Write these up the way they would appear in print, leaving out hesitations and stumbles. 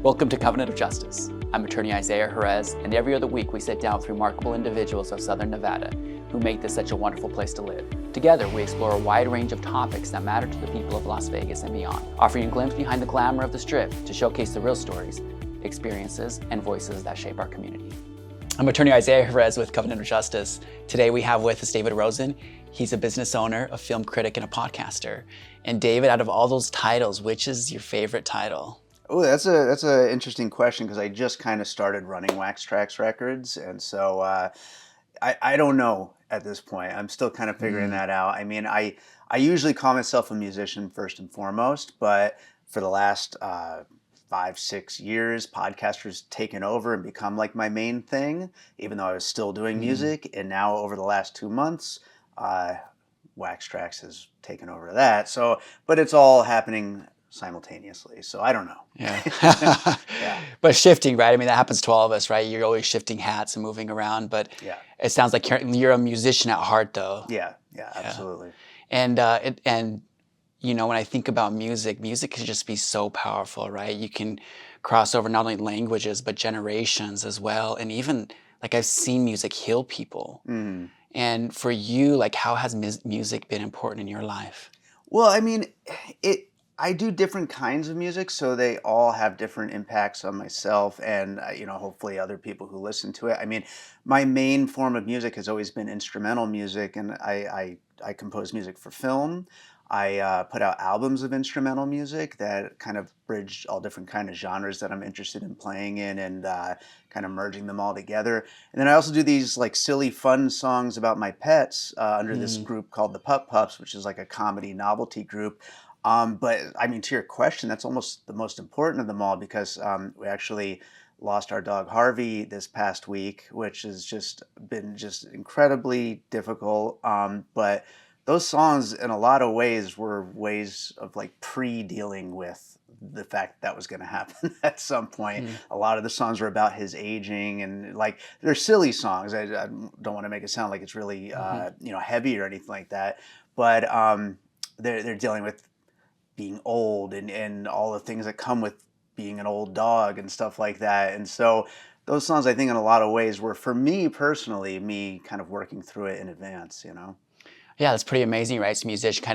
Welcome to Covenant of Justice. I'm attorney Isaiah Jerez, and every other week we sit down with remarkable individuals of Southern Nevada who make this such a wonderful place to live. Together, we explore a wide range of topics that matter to the people of Las Vegas and beyond, offering a glimpse behind the glamour of the Strip to showcase the real stories, experiences, and voices that shape our community. I'm attorney Isaiah Jerez with Covenant of Justice. Today we have with us David Rosen. He's a business owner, a film critic, and a podcaster. And David, out of all those titles, which is your favorite title? Oh, that's a interesting question because I just kind of started running Trax records, and so I don't know at this point. I'm still kind of figuring that out. I mean, I usually call myself a musician first and foremost, but for the last 5-6 years, podcasters taken over and become like my main thing, even though I was still doing music. And now over the last 2 months, Trax has taken over that. So, but it's all happening simultaneously, so I don't know. Yeah. Yeah. But shifting, right? I mean, that happens to all of us, right? You're always shifting hats and moving around, but Yeah. it sounds like you're a musician at heart, though. Yeah, absolutely. And you know, when I think about music can just be so powerful, right? You can cross over not only languages but generations as well, and even like I've seen music heal people. And for you, like, how has music been important in your life? Well, I mean, I do different kinds of music, so they all have different impacts on myself and, hopefully other people who listen to it. I mean, my main form of music has always been instrumental music, and I compose music for film. I put out albums of instrumental music that kind of bridge all different kind of genres that I'm interested in playing in, and kind of merging them all together. And then I also do these like silly fun songs about my pets under this group called the Pup Pups, which is like a comedy novelty group. But I mean, to your question, that's almost the most important of them all because we actually lost our dog Harvey this past week, which has just been just incredibly difficult. But those songs, in a lot of ways, were ways of like pre-dealing with the fact that was going to happen at some point. A lot of the songs were about his aging, and like they're silly songs. I don't want to make it sound like it's really heavy or anything like that, but they're dealing with being old and all the things that come with being an old dog and stuff like that. And so those songs, I think in a lot of ways were, for me personally, me kind of working through it in advance, Yeah, that's pretty amazing, right? It's music,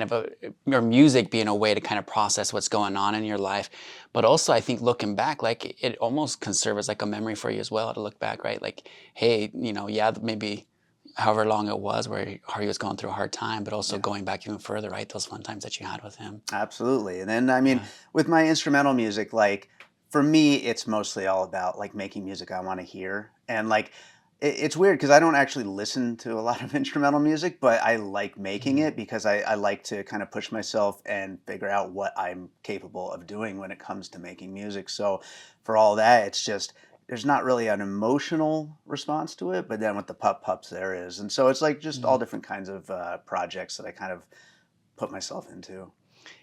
your music being a way to kind of process what's going on in your life. But also, I think looking back, like it almost can serve as like a memory for you as well to look back, right? Like, hey, maybe however long it was where Harvey was going through a hard time, but also going back even further, right? Those fun times that you had with him. Absolutely. And then, I mean, with my instrumental music, like for me, it's mostly all about like making music I want to hear. And like, it's weird because I don't actually listen to a lot of instrumental music, but I like making it because I like to kind of push myself and figure out what I'm capable of doing when it comes to making music. So for all that, it's just, there's not really an emotional response to it, but then with the Pup Pups there is. And so it's like just all different kinds of projects that I kind of put myself into.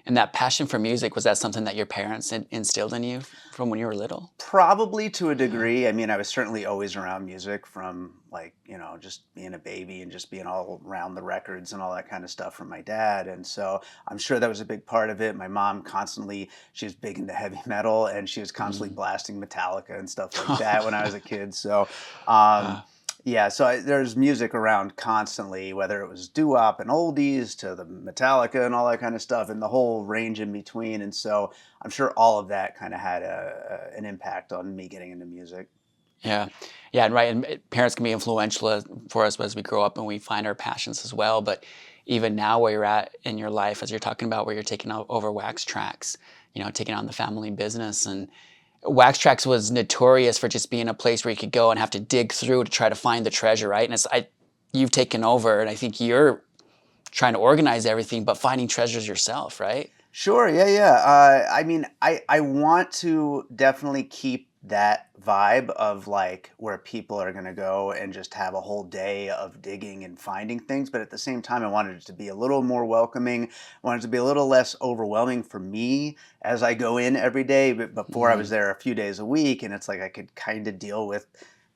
And that passion for music, was that something that your parents instilled in you from when you were little? Probably to a degree. I mean, I was certainly always around music from like, just being a baby and just being all around the records and all that kind of stuff from my dad. And so I'm sure that was a big part of it. My mom she was big into heavy metal, and she was constantly blasting Metallica and stuff like that when I was a kid. So, yeah, so there's music around constantly, whether it was doo-wop and oldies to the Metallica and all that kind of stuff, and the whole range in between. And so I'm sure all of that kind of had an impact on me getting into music. Yeah, and right, and parents can be influential for us as we grow up and we find our passions as well. But even now, where you're at in your life, as you're talking about, where you're taking over Trax, taking on the family business, and Trax was notorious for just being a place where you could go and have to dig through to try to find the treasure, right? And you've taken over, and I think you're trying to organize everything, but finding treasures yourself, right? Sure, yeah. I mean, I want to definitely keep that vibe of like where people are going to go and just have a whole day of digging and finding things. But at the same time, I wanted it to be a little more welcoming. I wanted it to be a little less overwhelming for me as I go in every day. But before I was there a few days a week, and it's like I could kind of deal with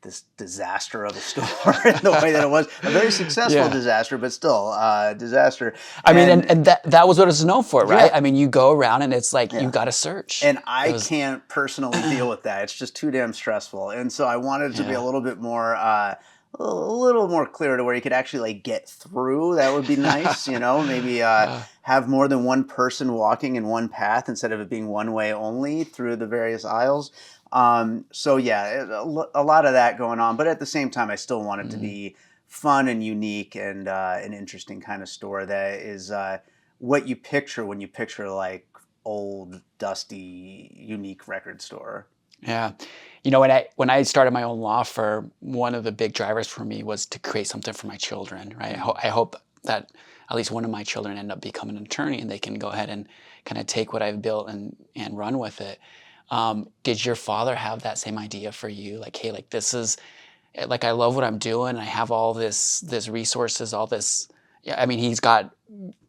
this disaster of a store in the way that it was. A very successful disaster, but still disaster. I mean, and that was what it's known for, right? Yeah. I mean, you go around and it's like, you Yeah. got to search. And I can't personally deal with that. It's just too damn stressful. And so I wanted it to be a little bit more, a little more clear to where you could actually like get through. That would be nice, you know, maybe have more than one person walking in one path instead of it being one way only through the various aisles. So yeah, a lot of that going on. But at the same time, I still want it to be fun and unique and an interesting kind of store that is what you picture when you picture like old, dusty, unique record store. Yeah. You know, when I started my own law firm, one of the big drivers for me was to create something for my children, right? I hope that at least one of my children end up becoming an attorney and they can go ahead and kind of take what I've built and run with it. Did your father have that same idea for you? Like, hey, like this is, like I love what I'm doing. I have all this resources, all this. Yeah, I mean, he's got,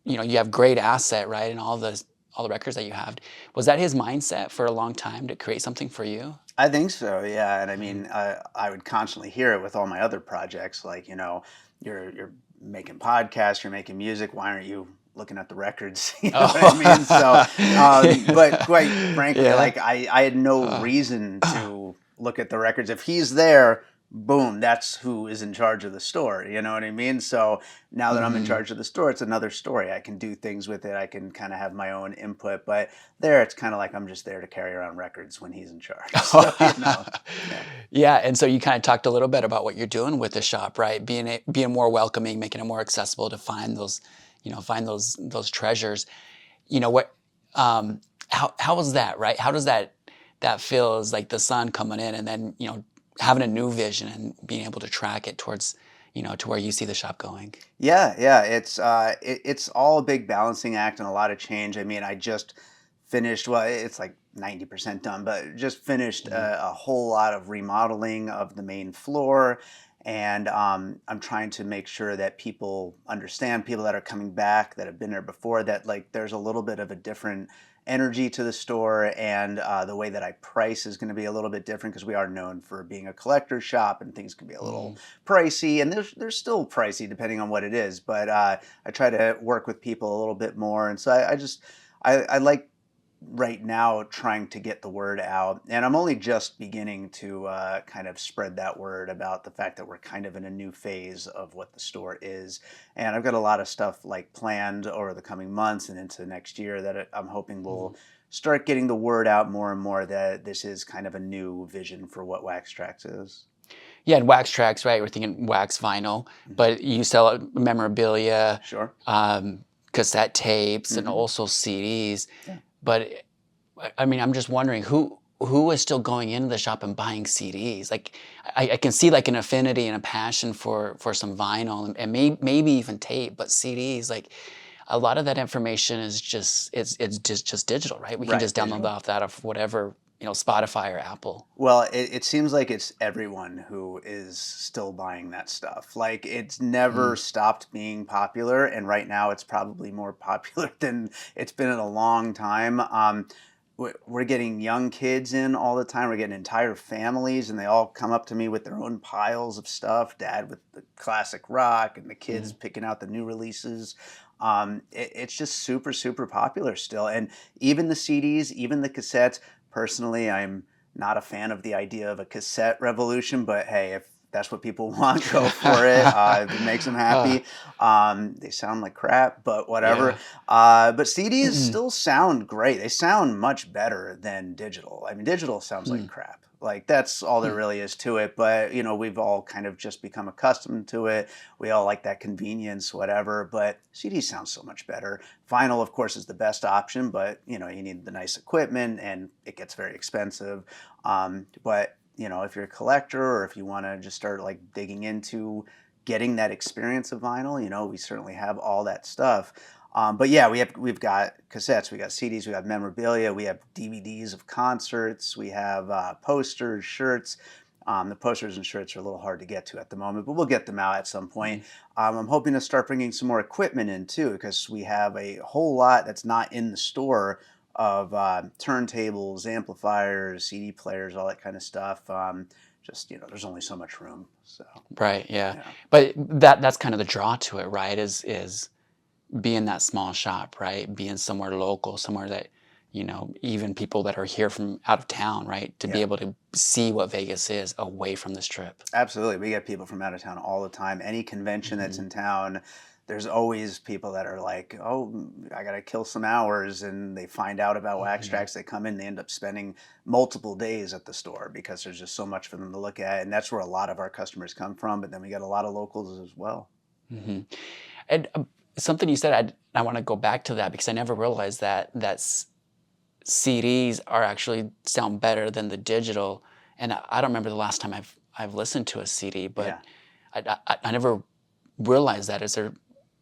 you know, you have great asset, right? And all the records that you have. Was that his mindset for a long time to create something for you? I think so, yeah. And I mean, I would constantly hear it with all my other projects, like, you know, you're making podcasts, you're making music. Why aren't you looking at the records? You know what I mean? So, but quite frankly, like I had no reason to look at the records. If he's there, boom, that's who is in charge of the store. You know what I mean? So now that I'm in charge of the store, it's another story. I can do things with it. I can kind of have my own input. But there, it's kind of like I'm just there to carry around records when he's in charge. So, you know, Yeah, and so you kind of talked a little bit about what you're doing with the shop, right? Being more welcoming, making it more accessible to find those, you know, find those treasures. You know what? How was that, right? How does that feel? Is like the sun coming in, and then, you know, having a new vision and being able to track it towards, you know, to where you see the shop going. yeah. It's all a big balancing act and a lot of change. I mean, I just finished. Well, it's like 90% done, but just finished a whole lot of remodeling of the main floor. And I'm trying to make sure that people understand, people that are coming back, that have been there before, that like there's a little bit of a different energy to the store, and the way that I price is going to be a little bit different because we are known for being a collector shop and things can be a little pricey, and they're still pricey depending on what it is. But I try to work with people a little bit more, and so I like right now trying to get the word out, and I'm only just beginning to kind of spread that word about the fact that we're kind of in a new phase of what the store is. And I've got a lot of stuff like planned over the coming months and into next year that I'm hoping will start getting the word out more and more that this is kind of a new vision for what Wax Trax is. Yeah, and Wax Trax, right? We're thinking wax vinyl, but you sell memorabilia, Sure. cassette tapes, and also CDs. Yeah. But I mean, I'm just wondering who is still going into the shop and buying CDs. Like, I can see like an affinity and a passion for some vinyl and maybe even tape, but CDs, like a lot of that information is just it's just digital, right? We can just download off that of whatever, you know, Spotify or Apple. Well, it seems like it's everyone who is still buying that stuff. Like it's never stopped being popular, and right now it's probably more popular than it's been in a long time. We're getting young kids in all the time. We're getting entire families, and they all come up to me with their own piles of stuff. Dad with the classic rock, and the kids picking out the new releases. It's just super, super popular still. And even the CDs, even the cassettes. Personally, I'm not a fan of the idea of a cassette revolution, but hey, if that's what people want, go for it. If it makes them happy. They sound like crap, but whatever. But CDs still sound great. They sound much better than digital. I mean, digital sounds like crap. Like that's all there really is to it. But you know, we've all kind of just become accustomed to it. We all like that convenience, whatever. But CDs sound so much better. Vinyl, of course, is the best option, but you know, you need the nice equipment, and it gets very expensive. But you know, if you're a collector or if you want to just start like digging into getting that experience of vinyl, you know, we certainly have all that stuff. But yeah, we've got cassettes, we got CDs, we got memorabilia, we have DVDs of concerts, we have posters, shirts. The posters and shirts are a little hard to get to at the moment, but we'll get them out at some point. I'm hoping to start bringing some more equipment in too, because we have a whole lot that's not in the store of turntables, amplifiers, CD players, all that kind of stuff. just, there's only so much room. So, Right. Yeah. yeah. But that's kind of the draw to it, right? Is being that small shop, right? Being somewhere local, somewhere that, even people that are here from out of town, right? To be Yeah. able to see what Vegas is away from the strip. Absolutely. We get people from out of town all the time. Any convention that's Hmm. in town, there's always people that are like, oh, I got to kill some hours. And they find out about wax Hmm. tracks. They come in, they end up spending multiple days at the store because there's just so much for them to look at. And that's where a lot of our customers come from. But then we get a lot of locals as well. Hmm. And something you said, I want to go back to that because I never realized that CDs are actually sound better than the digital. And I don't remember the last time I've listened to a CD, but Yeah. I never realized that. Is there,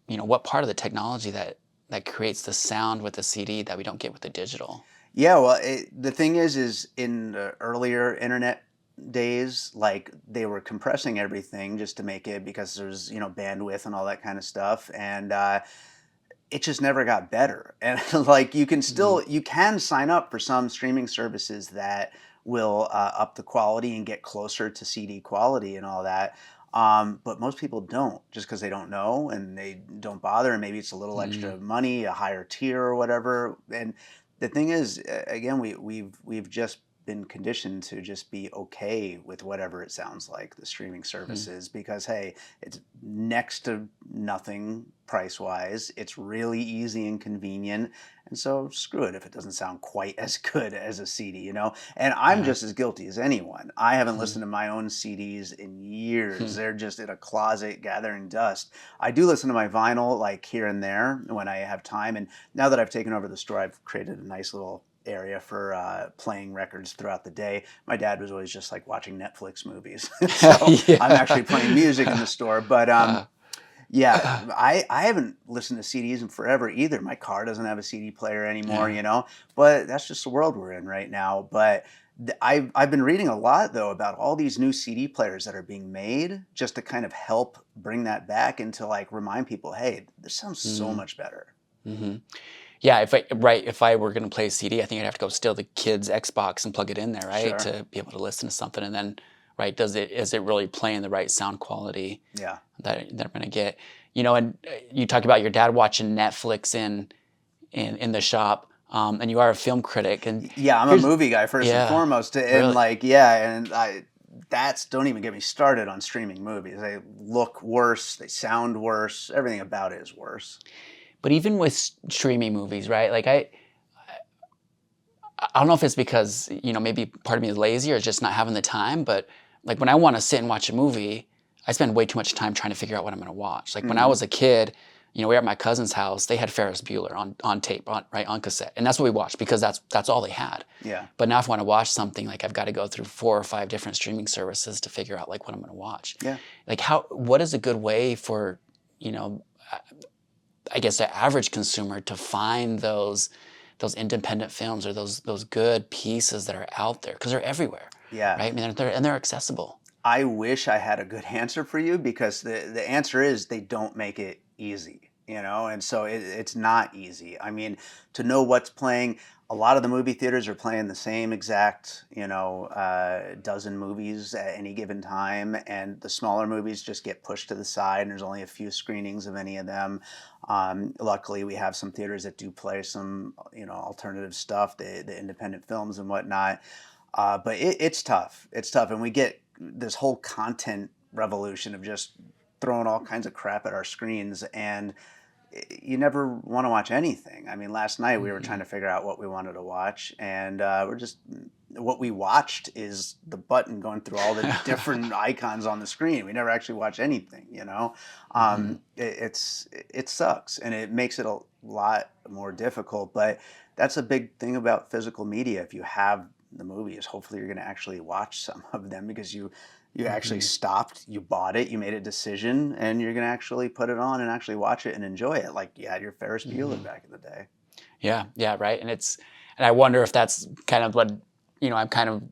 what part of the technology that creates the sound with the CD that we don't get with the digital? Yeah, well, the thing is in the earlier internet days, like they were compressing everything just to make it because there's bandwidth and all that kind of stuff, and it just never got better. And like Hmm. you can sign up for some streaming services that will up the quality and get closer to CD quality and all that. But most people don't just because they don't know and they don't bother. And maybe it's a little Hmm. extra money, a higher tier or whatever. And the thing is, again, we've just been conditioned to just be okay with whatever it sounds like the streaming Hmm. services because hey, it's next to nothing price wise. It's really easy and convenient. And so screw it if it doesn't sound quite as good as a CD. And I'm Yeah. just as guilty as anyone. I haven't Hmm. listened to my own CDs in years. Hmm. They're just in a closet gathering dust. I do listen to my vinyl like here and there when I have time. And now that I've taken over the store, I've created a nice little area for playing records throughout the day. My dad was always just like watching Netflix movies. So I'm actually playing music in the Yeah. store. But Uh, yeah, I haven't listened to CDs in forever either. My car doesn't have a CD player anymore, yeah. but that's just the world we're in right now. But I've been reading a lot though about all these new CD players that are being made just to kind of help bring that back and to like remind people, hey, this sounds so Mm-hmm. much better. Mm-hmm. Yeah, if I were gonna play a CD, I think I'd have to go steal the kid's Xbox and plug it in there, right, Sure. to be able to listen to something. And then, right, is it really playing the right sound quality Yeah. that I'm gonna get? And you talk about your dad watching Netflix in the shop, and you are a film critic. And Yeah, I'm a here's, movie guy first and yeah, foremost, and really. like, yeah, and that's don't even get me started on streaming movies. They look worse, they sound worse, everything about it is worse. But even with streaming movies, right? Like I don't know if it's because, maybe part of me is lazy or just not having the time, but like when I want to sit and watch a movie, I spend way too much time trying to figure out what I'm going to watch. Like when I Hmm. was a kid, we were at my cousin's house, they had Ferris Bueller on tape, on cassette. And that's what we watched because that's all they had. Yeah, But now if I want to watch something, like I've got to go through 4 or 5 different streaming services to figure out like what I'm going to watch. yeah. Like what is a good way for, you know, I guess the average consumer to find those independent films or those good pieces that are out there because they're everywhere, Yeah. right? I mean, they're accessible. I wish I had a good answer for you because the answer is they don't make it easy. And so it's not easy. I mean, to know what's playing, a lot of the movie theaters are playing the same exact, dozen movies at any given time, and the smaller movies just get pushed to the side, and there's only a few screenings of any of them. Luckily, we have some theaters that do play some, alternative stuff, the independent films and whatnot. But it's tough. It's tough, and we get this whole content revolution of just throwing all kinds of crap at our screens, and you never want to watch anything. I mean, last night we were trying Hmm. to figure out what we wanted to watch, and we're just what we watched is the button going through all the different icons on the screen. We never actually watch anything. Hmm. It sucks, and it makes it a lot more difficult. But that's a big thing about physical media. If you have the movies, hopefully you're going to actually watch some of them because you actually Hmm. stopped, you bought it, you made a decision, and you're going to actually put it on and actually watch it and enjoy it like you had your Ferris Bueller Hmm. back in the day. Yeah, yeah, right. And I wonder if that's kind of what I'm kind of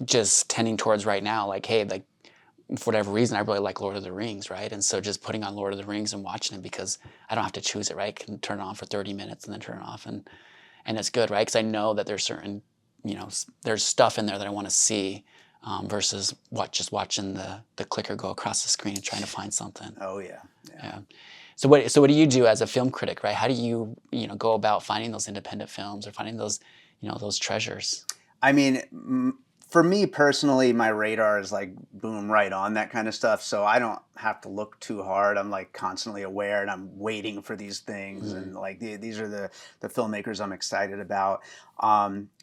just tending towards right now. Like, hey, like for whatever reason, I really like Lord of the Rings, right? And so just putting on Lord of the Rings and watching it because I don't have to choose it, right? I can turn it on for 30 minutes and then turn it off, and it's good, right? Because I know that there's certain, there's stuff in there that I want to see, versus just watching the clicker go across the screen and trying to find something. Oh yeah, yeah. Yeah. So what do you do as a film critic, right? How do you go about finding those independent films or finding those those treasures? I mean, for me personally, my radar is like boom, right on that kind of stuff. So I don't have to look too hard. I'm like constantly aware, and I'm waiting for these things. Mm-hmm. And like these are the filmmakers I'm excited about.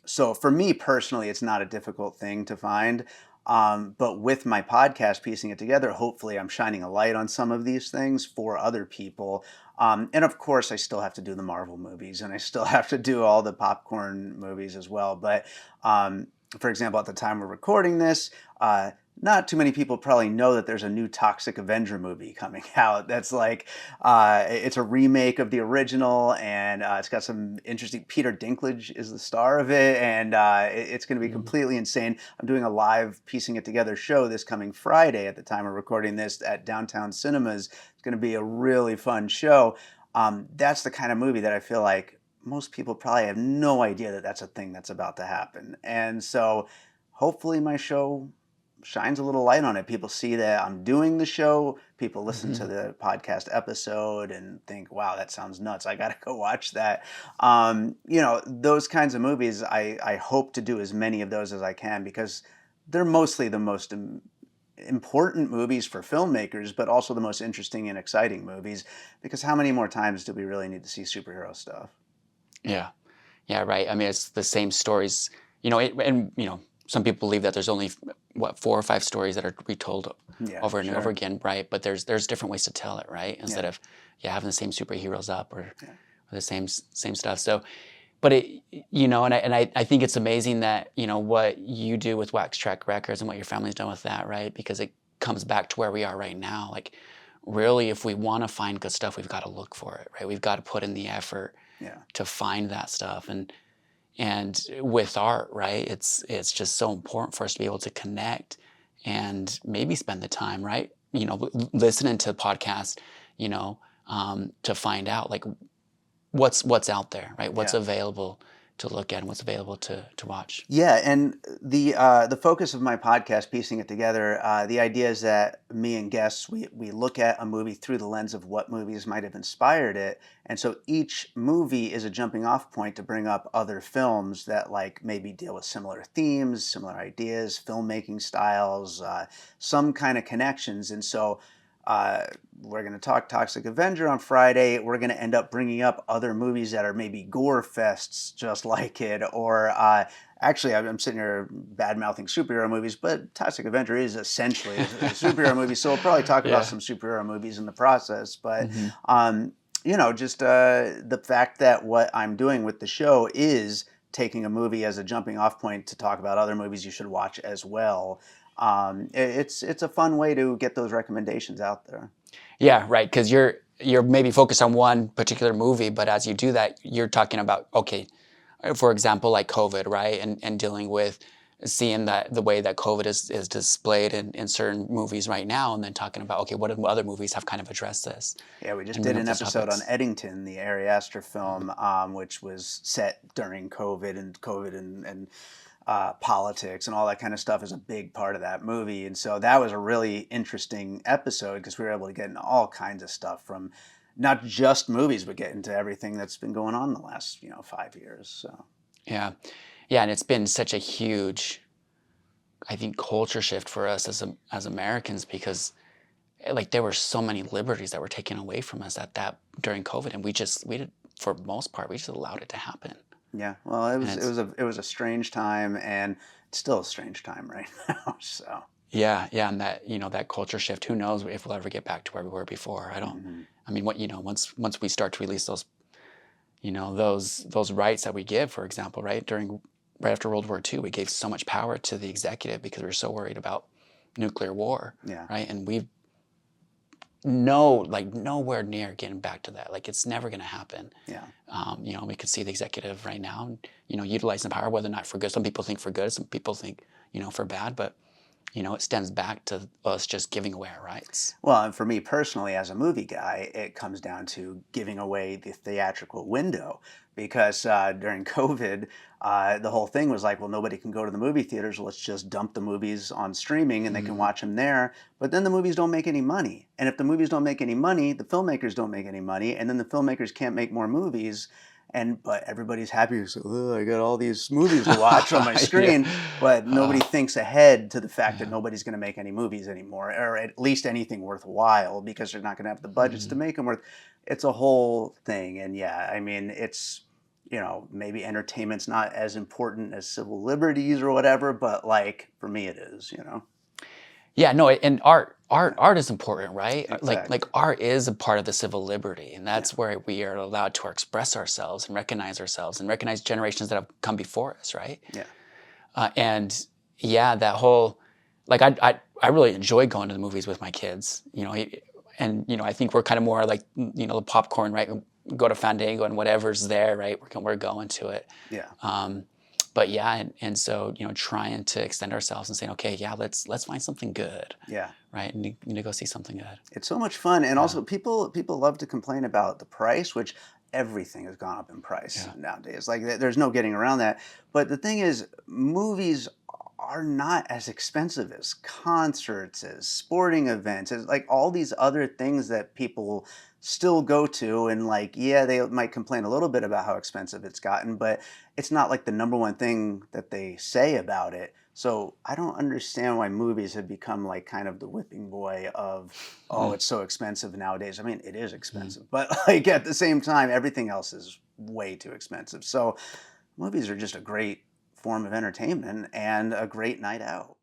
So for me personally, it's not a difficult thing to find. But with my podcast, piecing it together, hopefully I'm shining a light on some of these things for other people. And of course, I still have to do the Marvel movies, and I still have to do all the popcorn movies as well. But um, for example, at the time we're recording this, not too many people probably know that there's a new Toxic Avenger movie coming out. That's like, it's a remake of the original, and it's got some interesting. Peter Dinklage is the star of it, and it's going to be completely insane. I'm doing a live piecing it together show this coming Friday at the time we're recording this at Downtown Cinemas. It's going to be a really fun show. That's the kind of movie that I feel like most people probably have no idea that that's a thing that's about to happen. And so hopefully my show shines a little light on it. People see that I'm doing the show, people listen to Mm-hmm. the podcast episode and think, wow, that sounds nuts. I got to go watch that. Those kinds of movies, I hope to do as many of those as I can, because they're mostly the most important movies for filmmakers, but also the most interesting and exciting movies, because how many more times do we really need to see superhero stuff? Yeah. Yeah, right. I mean, it's the same stories, and some people believe that there's only what 4 or 5 stories that are retold Yeah, over and over sure. again, right? But there's different ways to tell it, right? Instead Yeah. of having the same superheroes up or Yeah. the same stuff. So, but I think it's amazing that what you do with Wax Track Records and what your family's done with that, right? Because it comes back to where we are right now. Like, really, if we want to find good stuff, we've got to look for it, right? We've got to put in the effort Yeah. to find that stuff. And with art, right, it's just so important for us to be able to connect and maybe spend the time, right, listening to podcasts, to find out like what's out there, right, what's Yeah. available to look at and what's available to watch. Yeah, and the focus of my podcast, piecing it together, the idea is that me and guests we look at a movie through the lens of what movies might have inspired it, and so each movie is a jumping off point to bring up other films that like maybe deal with similar themes, similar ideas, filmmaking styles, some kind of connections, and so. Uh, we're going to talk Toxic Avenger on Friday. We're going to end up bringing up other movies that are maybe gore fests just like it. Or actually, I'm sitting here bad mouthing superhero movies, but Toxic Avenger is essentially a superhero movie. So we'll probably talk about Yeah. some superhero movies in the process. But, Hmm. just the fact that what I'm doing with the show is taking a movie as a jumping off point to talk about other movies you should watch as well. It's a fun way to get those recommendations out there. Yeah, right. Because you're maybe focused on one particular movie, but as you do that, you're talking about, okay, for example, like COVID, right, and dealing with seeing that the way that COVID is displayed in certain movies right now, and then talking about, okay, what other movies have kind of addressed this Yeah, we just and bring did up an those episode on topics. Eddington, the Ari Aster Mhm. film, which was set during COVID and politics and all that kind of stuff is a big part of that movie. And so that was a really interesting episode because we were able to get into all kinds of stuff from not just movies, but get into everything that's been going on the last 5 years. So Yeah, yeah, and it's been such a huge, I think, culture shift for us as Americans because like there were so many liberties that were taken away from us at that during COVID, and we did for most part we just allowed it to happen, yeah, well, it and was it it's was a it was a strange time, and it's still a strange time right now. So. yeah, and that that culture shift. Who knows if we'll ever get back to where we were before? I don't. Mhm. I mean, what once we start to release those those rights that we give, for example, right after World War II, we gave so much power to the executive because we were so worried about nuclear war, Yeah. right? And we've nowhere near getting back to that. Like it's never going to happen. Yeah. We could see the executive right now, utilizing the power, whether or not for good. Some people think for good, some people think, for bad. But it stems back to us just giving away our rights. Well, and for me personally, as a movie guy, it comes down to giving away the theatrical window because during COVID, the whole thing was like, well, nobody can go to the movie theaters. Let's just dump the movies on streaming and they can Mm, watch them there. But then the movies don't make any money. And if the movies don't make any money, the filmmakers don't make any money. And then the filmmakers can't make more movies. But everybody's happy. So, "Oh, I got all these movies to watch on my yeah. screen," but nobody Uh, thinks ahead to the fact that yeah. nobody's going to make any movies anymore, or at least anything worthwhile, because they're not going to have the budgets to Mhm. make them worth. It's a whole thing, and yeah, I mean, it's maybe entertainment's not as important as civil liberties or whatever, but like for me, it is. Yeah, no, and art, art, Yeah, art is important, right? Like exactly. art is a part of the civil liberty, and Yeah, that's where we are allowed to express ourselves and recognize generations that have come before us, right? yeah, And yeah, that whole, like I really enjoy going to the movies with my kids, and I think we're kind of more like the popcorn, right? We go to Fandango and whatever's there, right? We're going to it. yeah, Um, but yeah, and so trying to extend ourselves and saying, okay, yeah, let's find something good, yeah. right? And you need to go see something good. It's so much fun, and Yeah, also people love to complain about the price, which everything has gone up in price yeah. nowadays. Like there's no getting around that. But the thing is, movies are not as expensive as concerts, as sporting events, as like all these other things that people still go to. And like, yeah, they might complain a little bit about how expensive it's gotten, but it's not like the number one thing that they say about it. So I don't understand why movies have become like kind of the whipping boy of, oh, Mm, it's so expensive nowadays. I mean, it is mm. expensive, but like at the same time, everything else is way too expensive. So movies are just a great form of entertainment and a great night out.